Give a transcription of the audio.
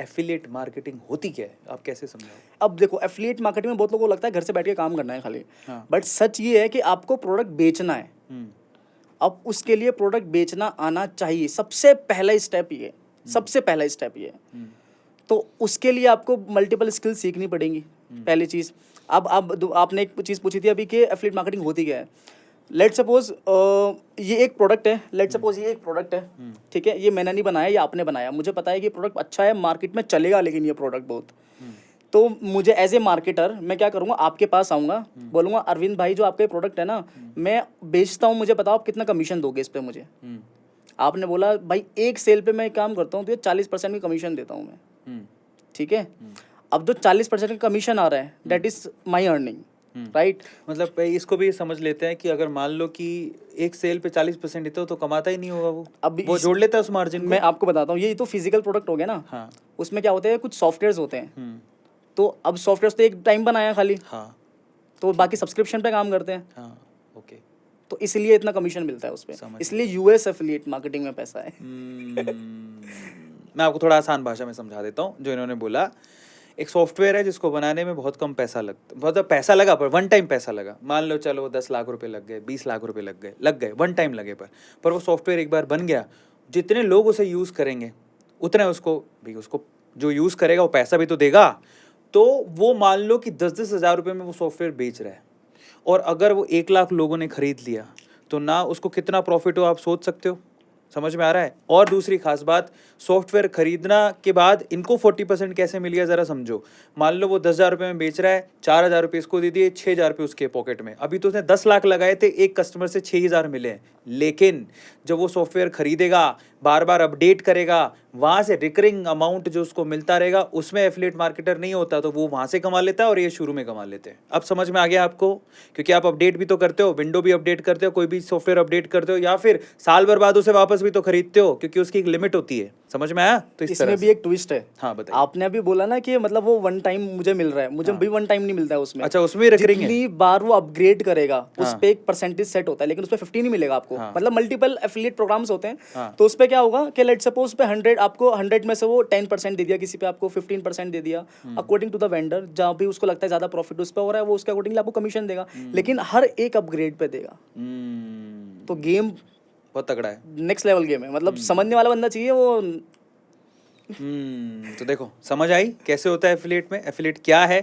Affiliate marketing होती क्या है, आप कैसे समझाओ? अब देखो, एफिलिएट मार्केटिंग में बहुत लोगों को लगता है घर से बैठ के काम करना है खाली, हाँ। बट सच ये है कि आपको प्रोडक्ट बेचना है। अब उसके लिए प्रोडक्ट बेचना आना चाहिए, सबसे पहला स्टेप ये, सबसे पहला स्टेप ये। तो उसके लिए आपको मल्टीपल स्किल सीखनी पड़ेंगी, पहली चीज़। अब आपने एक चीज़ पूछी थी अभी कि एफिलिएट मार्केटिंग होती क्या है। लेट सपोज ये एक प्रोडक्ट है, लेट सपोज ये एक प्रोडक्ट है, ठीक है, ये मैंने नहीं बनाया, ये आपने बनाया, मुझे पता है कि प्रोडक्ट अच्छा है, मार्केट में चलेगा, लेकिन ये प्रोडक्ट बहुत, तो मुझे एज ए मार्केटर मैं क्या करूँगा, आपके पास आऊँगा, बोलूँगा अरविंद भाई जो आपका प्रोडक्ट है ना, मैं बेचता हूँ, मुझे बताओ आप कितना कमीशन दोगे इस पर मुझे। आपने बोला भाई एक सेल पे मैं काम करता हूँ तो ये 40% की कमीशन देता हूँ मैं, ठीक है। अब जो 40% का कमीशन आ रहा है, that is my earning, right. मतलब इसको भी समझ लेते हैं कि अगर मान लो कि एक सेल पे 40% देते हो तो कमाता ही नहीं होगा वो, अब वो जोड़ लेता है उस मार्जिन को। मैं आपको बताता हूँ, ये तो फिजिकल प्रोडक्ट हो गया ना। हाँ। उसमें क्या होते हैं, कुछ सॉफ्टवेयर्स होते हैं, तो अब सॉफ्टवेयर तो एक टाइम बनाया खाली, हाँ। तो बाकी सब्सक्रिप्शन पे काम करते हैं, हाँ। ओके। तो इसलिए इतना कमीशन मिलता है उस पर, समझ इसलिए यूएस एफिलिएट मार्केटिंग में पैसा है। मैं आपको थोड़ा आसान भाषा में समझा देता हूँ जो इन्होंने बोला। एक सॉफ्टवेयर है जिसको बनाने में बहुत कम पैसा लगता, बहुत पैसा लगा पर वन टाइम पैसा लगा, मान लो चलो 10 लाख रुपए लग गए, 20 लाख रुपए लग गए वन टाइम लगे, पर वो सॉफ्टवेयर एक बार बन गया, जितने लोग उसे यूज़ करेंगे उतने उसको जो यूज़ करेगा वो पैसा भी तो देगा। तो वो मान लो कि 10-10 हज़ार रुपये में वो सॉफ्टवेयर बेच रहा है, और अगर वो 1 लाख लोगों ने खरीद लिया तो ना उसको कितना प्रॉफिट हो आप सोच सकते हो, समझ में आ रहा है। और दूसरी खास बात, सॉफ्टवेयर खरीदना के बाद इनको 40% कैसे मिल गया ज़रा समझो। मान लो वो 10,000 रुपये में बेच रहा है, 4,000 रुपये इसको दे दिए, 6,000 रुपये उसके पॉकेट में। अभी तो उसने 10 लाख लगाए थे, एक कस्टमर से 6,000 मिले हैं, लेकिन जब वो सॉफ्टवेयर खरीदेगा, बार बार अपडेट करेगा, वहाँ से रिकरिंग अमाउंट जो उसको मिलता रहेगा, उसमें एफिलिएट मार्केटर नहीं होता, तो वो वहाँ से कमा लेता है और ये शुरू में कमा लेते हैं। अब समझ में आ गया आपको, क्योंकि आप अपडेट भी तो करते हो, विंडो भी अपडेट करते हो, कोई भी सॉफ्टवेयर अपडेट करते हो, या फिर साल भर बाद उसे वापस भी तो खरीदते हो, क्योंकि उसकी एक लिमिट होती है। समझ में आया? तो इस तरह इसमें भी एक ट्विस्ट है। हाँ बताइए। आपने अभी बोला ना कि मतलब वो वन टाइम मुझे मिल रहा है, मुझे भी वन टाइम नहीं मिलता है उसमें। अच्छा, उसमें रिकरिंग है। जितनी बार वो अपग्रेड करेगा उस हाँ। पे एक परसेंटेज सेट होता है, लेकिन उस पे 50 नहीं मिलेगा आपको। हाँ। मतलब मल्टीपल एफिलिएट प्रोग्राम्स होते हैं। हाँ। तो उस पे क्या होगा कि लेट सपोज पे 100, आपको 100 में से वो 10% दे दिया, किसी पे आपको 15% दे दिया, अकॉर्डिंग टू द वेंडर। जहाँ भी उसको लगता है ज्यादा प्रॉफिट उस पर हो रहा है, वो उसके अकॉर्डिंगली आपको कमीशन देगा, लेकिन हर एक अपग्रेड पे देगा। तो गेम बहुत तगड़ा है। नेक्स्ट लेवल गेम है, मतलब समझने वाला बंदा चाहिए वो। तो देखो समझ आई कैसे होता है एफिलिएट में, एफिलिएट क्या है।